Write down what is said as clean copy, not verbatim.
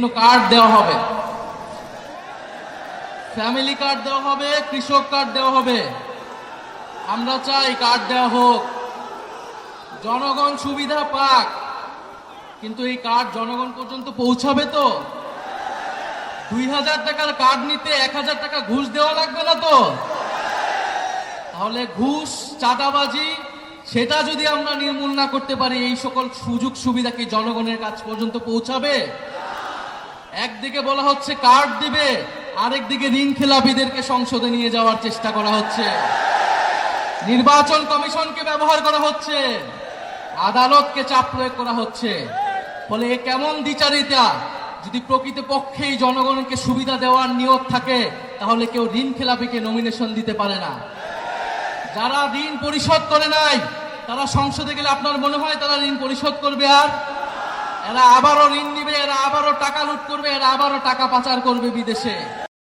বিভিন্ন কার্ড দেওয়া হবে, ফ্যামিলি কার্ড দেওয়া হবে, কৃষক কার্ড দেওয়া হবে। আমরা চাই কার্ড দেওয়া হোক, জনগণ সুবিধা পাক, কিন্তু এই কার্ড জনগণ পর্যন্ত পৌঁছাবে তো? 2000 টাকার কার্ড নিতে 1000 টাকা ঘুষ দেওয়া লাগবে না তো? তাহলে ঘুষ, চাঁদাবাজি সেটা যদি আমরা নির্মূল না করতে পারি, এই সকল সুযোগ সুবিধা কি জনগণের কাছ পর্যন্ত পৌঁছাবে? একদিকে বলা হচ্ছে কার্ড দিবে, আরেকদিকে ঋণ খেলাপিদেরকে সংসদে নিয়ে যাওয়ার চেষ্টা করা হচ্ছে, নির্বাচন কমিশনকে ব্যবহার করা হচ্ছে, আদালতকে চাপ প্রয়োগ করা হচ্ছে। ফলে এ কেমন দ্বিচারিতা? যদি প্রকৃতপক্ষেই জনগণকে সুবিধা দেওয়ার নিয়ত থাকে, তাহলে কেউ ঋণ খেলাপিকে নমিনেশন দিতে পারে না। যারা ঋণ পরিশোধ করে নাই, তারা সংসদে গেলে আপনার মনে হয় তারা ঋণ পরিশোধ করবে? আর এরা আবারও ঋণ নিবে, এরা আবারও টাকা লুট করবে, এরা আবারও টাকা পাচার করবে বিদেশে।